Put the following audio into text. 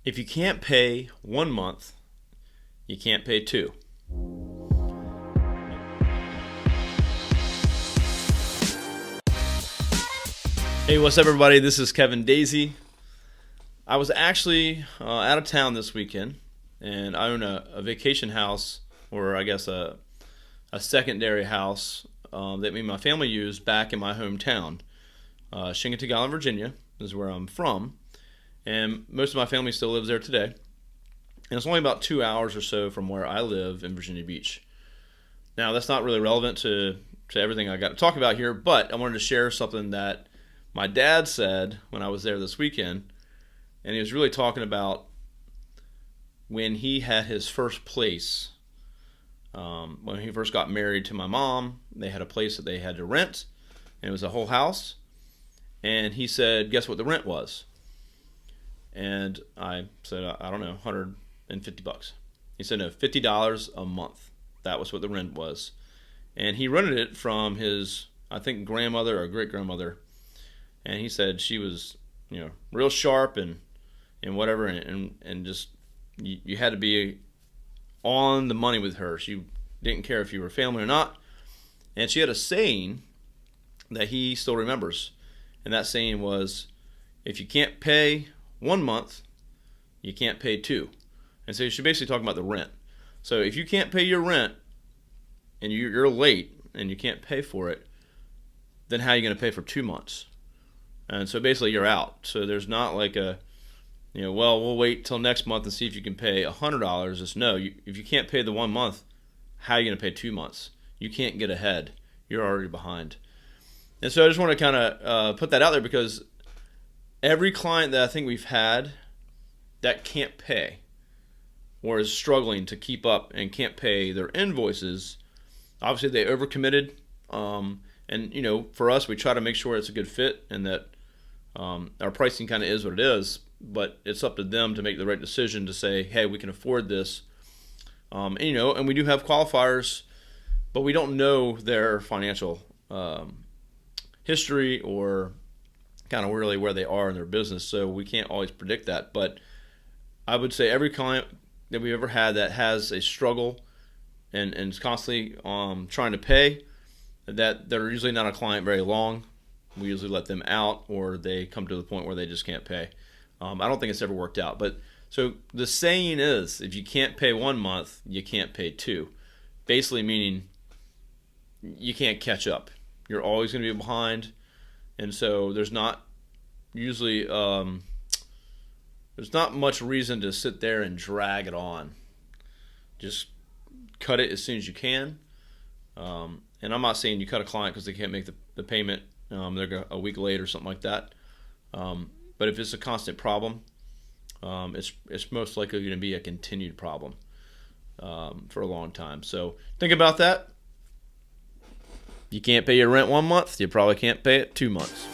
If you can't pay 1 month, you can't pay two. Hey, what's up, everybody? This is Kevin Daisy. I was actually out of town this weekend, and I own a vacation house, or I guess a secondary house that me and my family use back in my hometown. Shingatigala, Virginia is where I'm from, and most of my family still lives there today. And it's only about 2 hours or so from where I live in Virginia Beach. Now, that's not really relevant to everything I got to talk about here, but I wanted to share something that my dad said when I was there this weekend. And he was really talking about when he had his first place. When he first got married to my mom, they had a place that they had to rent, and it was a whole house. And he said, guess what the rent was? And I said, I don't know, $150. He said, no, $50 a month. That was what the rent was. And he rented it from his, I think, grandmother or great-grandmother. And he said she was, real sharp and whatever, and just you had to be on the money with her. She didn't care if you were family or not. And she had a saying that he still remembers. And that saying was, if you can't pay 1 month, you can't pay two. And so she's basically talking about the rent. So if you can't pay your rent and you're late and you can't pay for it, then how are you going to pay for 2 months? And so basically you're out. So there's not like we'll wait till next month and see if you can pay $100. Just no, if you can't pay the 1 month, how are you going to pay 2 months? You can't get ahead. You're already behind. And so I just want to kind of put that out there, because every client that I think we've had that can't pay or is struggling to keep up and can't pay their invoices, obviously they overcommitted. And for us, we try to make sure it's a good fit and that our pricing kind of is what it is. But it's up to them to make the right decision to say, hey, we can afford this. And we do have qualifiers, but we don't know their financial history or kind of really where they are in their business. So we can't always predict that. But I would say every client that we've ever had that has a struggle and is constantly trying to pay, that they're usually not a client very long. We usually let them out, or they come to the point where they just can't pay. I don't think it's ever worked out. But so the saying is, if you can't pay 1 month, you can't pay two. Basically meaning you can't catch up. You're always going to be behind. And so there's not usually there's not much reason to sit there and drag it on. Just cut it as soon as you can. And I'm not saying you cut a client because they can't make the payment. They're a week late or something like that. But if it's a constant problem, it's most likely going to be a continued problem for a long time. So think about that. You can't pay your rent 1 month, you probably can't pay it 2 months.